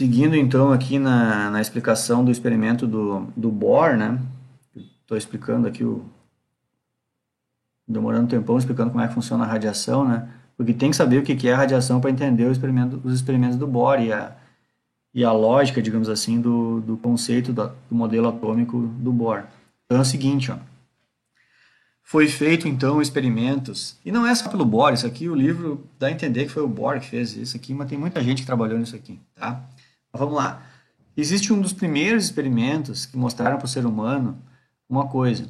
Seguindo então aqui na explicação do experimento do Bohr, né? Estou explicando aqui, demorando um tempão explicando como é que funciona a radiação, né? Porque tem que saber o que é a radiação para entender os experimentos do Bohr e a lógica, digamos assim, do conceito do modelo atômico do Bohr. Então é o seguinte, ó. Foi feito então experimentos, e não é só pelo Bohr, isso aqui o livro dá a entender que foi o Bohr que fez isso aqui, mas tem muita gente que trabalhou nisso aqui, tá? Mas vamos lá. Existe um dos primeiros experimentos que mostraram para o ser humano uma coisa. O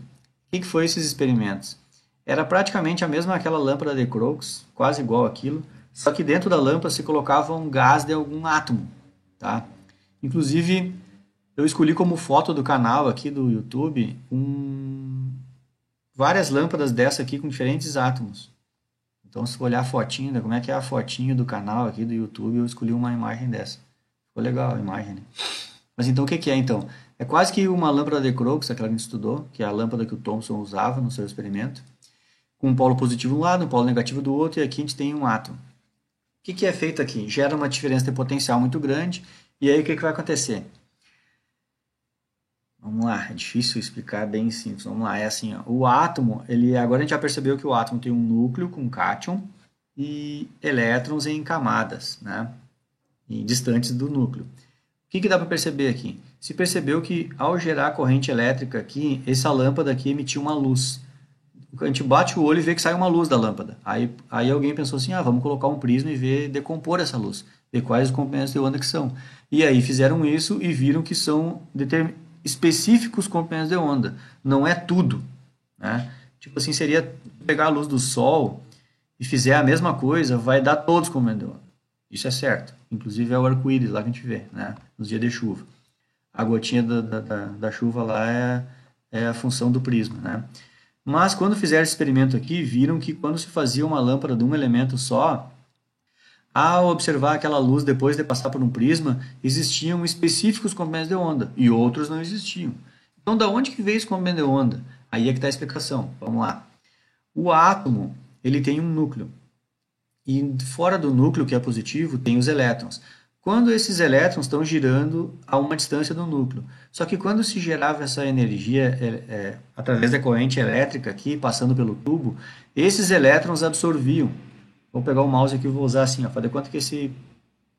que foi esses experimentos? Era praticamente a mesma aquela lâmpada de Crookes, quase igual aquilo, só que dentro da lâmpada se colocava um gás de algum átomo, tá? Inclusive, eu escolhi como foto do canal aqui do YouTube várias lâmpadas dessa aqui com diferentes átomos. Então, se for olhar a fotinha, como é que é a fotinha do canal aqui do YouTube, eu escolhi uma imagem dessa. Ficou legal a imagem, né? Mas então, o que é então? É quase que uma lâmpada de Crookes, aquela que a gente estudou, que é a lâmpada que o Thomson usava no seu experimento, com um polo positivo de um lado, um polo negativo do outro, e aqui a gente tem um átomo. O que é feito aqui? Gera uma diferença de potencial muito grande, e aí o que vai acontecer? Vamos lá, é difícil explicar bem simples. Vamos lá, é assim, ó, o átomo, agora a gente já percebeu que o átomo tem um núcleo com cátion e elétrons em camadas, né, e distantes do núcleo. O que dá para perceber aqui? Se percebeu que ao gerar corrente elétrica aqui, essa lâmpada aqui emitiu uma luz. A gente bate o olho e vê que sai uma luz da lâmpada. Aí alguém pensou assim, vamos colocar um prisma e ver decompor essa luz, ver quais os comprimentos de onda que são. E aí fizeram isso e viram que são específicos comprimentos de onda, não é tudo, né? Tipo assim, seria pegar a luz do sol e fizer a mesma coisa, vai dar todos os comprimentos de onda. Isso é certo. Inclusive é o arco-íris lá que a gente vê, né? Nos dias de chuva. A gotinha da chuva lá é a função do prisma, né? Mas quando fizeram esse experimento aqui, viram que quando se fazia uma lâmpada de um elemento só, ao observar aquela luz depois de passar por um prisma, existiam específicos comprimentos de onda e outros não existiam. Então, da onde que veio esse comprimento de onda? Aí é que está a explicação. Vamos lá. O átomo, ele tem um núcleo. E fora do núcleo, que é positivo, tem os elétrons. Quando esses elétrons estão girando a uma distância do núcleo. Só que quando se gerava essa energia através da corrente elétrica aqui, passando pelo tubo, esses elétrons absorviam. Vou pegar o mouse aqui e vou usar assim, ó, fazer conta que esse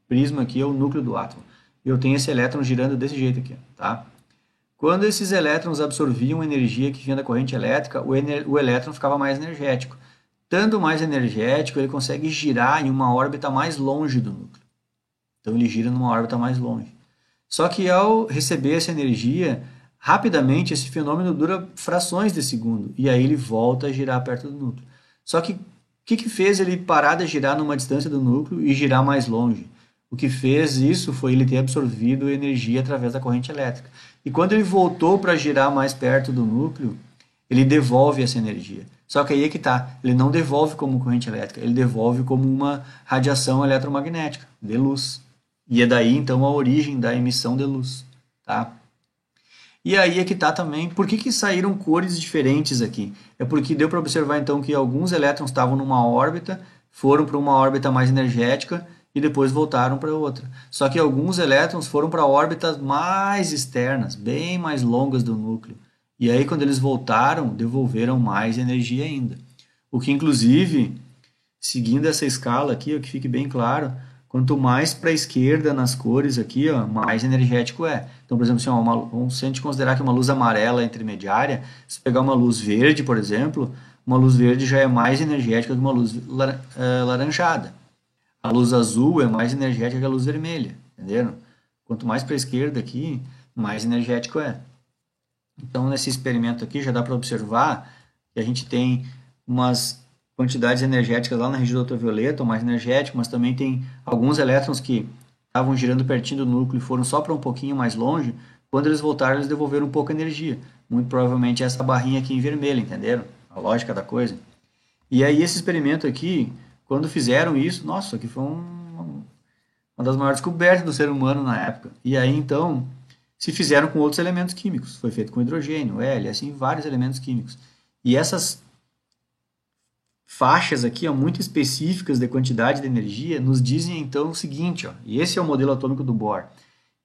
prisma aqui é o núcleo do átomo. Eu tenho esse elétron girando desse jeito aqui, tá? Quando esses elétrons absorviam energia que vinha da corrente elétrica, o elétron ficava mais energético. Estando mais energético, ele consegue girar em uma órbita mais longe do núcleo. Então ele gira numa órbita mais longe. Só que ao receber essa energia, rapidamente esse fenômeno dura frações de segundo. E aí ele volta a girar perto do núcleo. Só que o que fez ele parar de girar numa distância do núcleo e girar mais longe? O que fez isso foi ele ter absorvido energia através da corrente elétrica. E quando ele voltou para girar mais perto do núcleo, ele devolve essa energia. Só que aí é que está, ele não devolve como corrente elétrica, ele devolve como uma radiação eletromagnética, de luz. E é daí, então, a origem da emissão de luz, tá? E aí é que está também, por que saíram cores diferentes aqui? É porque deu para observar, então, que alguns elétrons estavam numa órbita, foram para uma órbita mais energética e depois voltaram para outra. Só que alguns elétrons foram para órbitas mais externas, bem mais longas do núcleo. E aí, quando eles voltaram, devolveram mais energia ainda. O que, inclusive, seguindo essa escala aqui, ó, que fique bem claro, quanto mais para a esquerda nas cores aqui, ó, mais energético é. Então, por exemplo, se a gente considerar que uma luz amarela é intermediária, se pegar uma luz verde, por exemplo, uma luz verde já é mais energética que uma luz laranjada. A luz azul é mais energética que a luz vermelha, entenderam? Quanto mais para a esquerda aqui, mais energético é. Então, nesse experimento aqui, já dá para observar que a gente tem umas quantidades energéticas lá na região ultravioleta, o mais energético, mas também tem alguns elétrons que estavam girando pertinho do núcleo e foram só para um pouquinho mais longe. Quando eles voltaram, eles devolveram pouca energia. Muito provavelmente essa barrinha aqui em vermelho, entenderam? A lógica da coisa. E aí, esse experimento aqui, quando fizeram isso, nossa, aqui foi uma das maiores descobertas do ser humano na época. E aí, então, se fizeram com outros elementos químicos. Foi feito com hidrogênio, hélio, assim, vários elementos químicos. E essas faixas aqui, ó, muito específicas de quantidade de energia, nos dizem então o seguinte, ó, e esse é o modelo atômico do Bohr.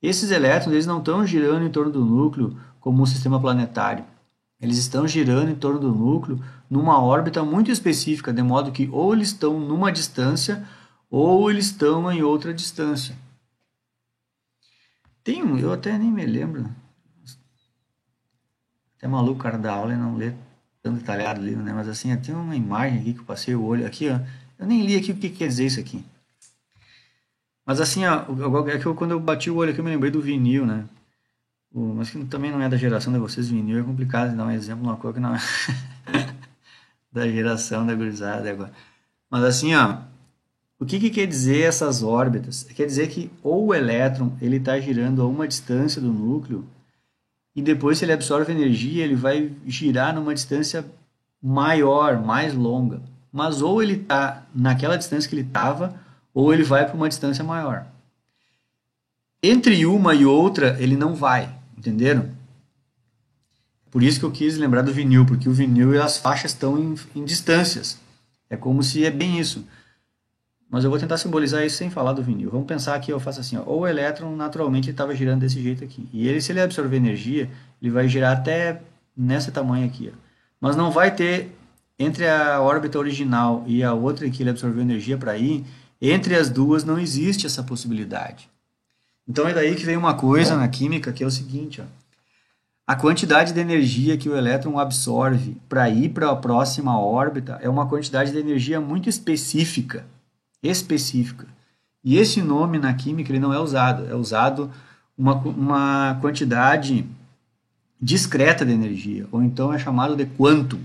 Esses elétrons eles não estão girando em torno do núcleo como um sistema planetário. Eles estão girando em torno do núcleo numa órbita muito específica, de modo que ou eles estão numa distância ou eles estão em outra distância. Tem um, eu até nem me lembro. Até maluco o cara da aula e não lê tão detalhado o livro, né? Mas assim, tem uma imagem aqui que eu passei o olho aqui, ó. Eu nem li aqui o que quer dizer isso aqui. Mas assim, ó, é que quando eu bati o olho aqui eu me lembrei do vinil, né? Mas que também não é da geração de vocês, vinil é complicado de dar um exemplo, uma coisa que não é da geração da gurizada agora. Mas assim, ó, o que quer dizer essas órbitas? Quer dizer que ou o elétron ele está girando a uma distância do núcleo e depois se ele absorve energia ele vai girar numa distância maior, mais longa. Mas ou ele está naquela distância que ele estava ou ele vai para uma distância maior. Entre uma e outra ele não vai, entenderam? Por isso que eu quis lembrar do vinil, porque o vinil e as faixas estão em distâncias. É como se é bem isso. Mas eu vou tentar simbolizar isso sem falar do vinil. Vamos pensar que eu faço assim, ó, ou o elétron naturalmente estava girando desse jeito aqui. E ele, se ele absorver energia, ele vai girar até nesse tamanho aqui. Ó. Mas não vai ter, entre a órbita original e a outra que ele absorveu energia para ir, entre as duas não existe essa possibilidade. Então é daí que vem uma coisa na química que é o seguinte, ó. A quantidade de energia que o elétron absorve para ir para a próxima órbita é uma quantidade de energia muito específica. E esse nome na química ele não é usado uma quantidade discreta de energia, ou então é chamado de quantum,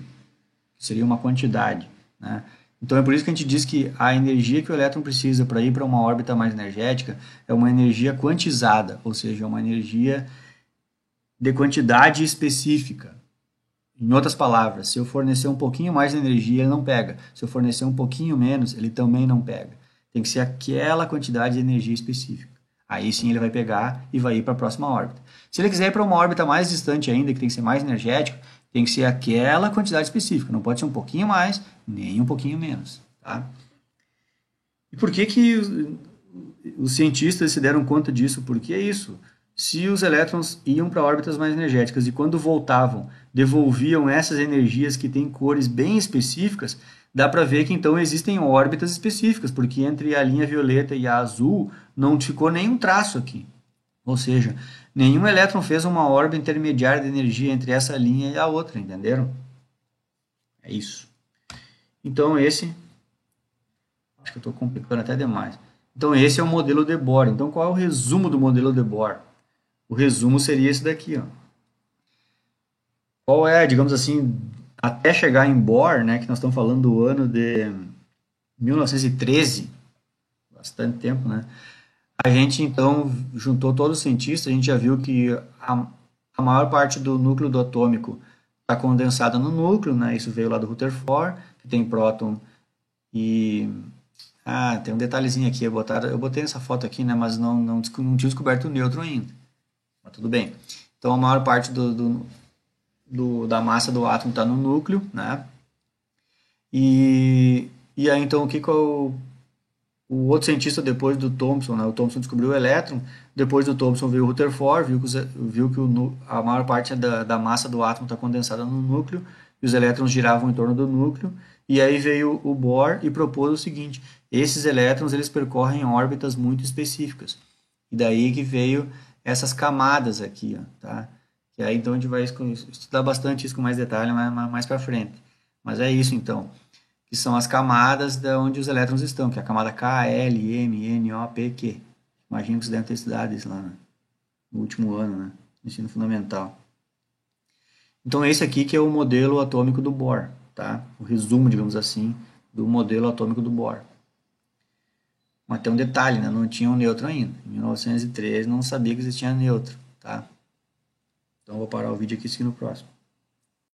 que seria uma quantidade. Né? Então é por isso que a gente diz que a energia que o elétron precisa para ir para uma órbita mais energética é uma energia quantizada, ou seja, uma energia de quantidade específica. Em outras palavras, se eu fornecer um pouquinho mais de energia, ele não pega. Se eu fornecer um pouquinho menos, ele também não pega. Tem que ser aquela quantidade de energia específica. Aí sim ele vai pegar e vai ir para a próxima órbita. Se ele quiser ir para uma órbita mais distante ainda, que tem que ser mais energético, tem que ser aquela quantidade específica. Não pode ser um pouquinho mais, nem um pouquinho menos. Tá? E por que os cientistas se deram conta disso? Porque é isso. Se os elétrons iam para órbitas mais energéticas e quando voltavam devolviam essas energias que têm cores bem específicas, dá para ver que então existem órbitas específicas, porque entre a linha violeta e a azul não ficou nenhum traço aqui. Ou seja, nenhum elétron fez uma órbita intermediária de energia entre essa linha e a outra, entenderam? É isso. Então esse, acho que eu estou complicando até demais. Então esse é o modelo de Bohr. Então qual é o resumo do modelo de Bohr? O resumo seria esse daqui, ó. Qual é, digamos assim, até chegar em Bohr, né, que nós estamos falando do ano de 1913, bastante tempo, né? A gente então juntou todos os cientistas, a gente já viu que a maior parte do núcleo do atômico está condensada no núcleo, né? Isso veio lá do Rutherford, que tem próton e tem um detalhezinho aqui, eu botei essa foto aqui, né, mas não tinha descoberto o nêutron ainda. Mas tudo bem. Então a maior parte da massa do átomo está no núcleo, né? E aí então o que o outro cientista depois do Thomson, né? O Thomson descobriu o elétron, depois do Thomson veio o Rutherford, viu que a maior parte da massa do átomo está condensada no núcleo e os elétrons giravam em torno do núcleo. E aí veio o Bohr e propôs o seguinte: esses elétrons eles percorrem órbitas muito específicas. E daí que veio essas camadas aqui, ó, tá? Que aí então a gente vai estudar bastante isso com mais detalhe mais para frente. Mas é isso então, que são as camadas de onde os elétrons estão, que é a camada K, L, M, N, O, P, Q. Imagino que vocês devem ter estudado isso lá, né? No último ano, né? No ensino fundamental. Então esse aqui que é o modelo atômico do Bohr, tá? O resumo, digamos assim, do modelo atômico do Bohr. Mas tem um detalhe, né? Não tinha um nêutron ainda. Em 1913 não sabia que existia nêutron, tá? Então vou parar o vídeo aqui e seguir no próximo.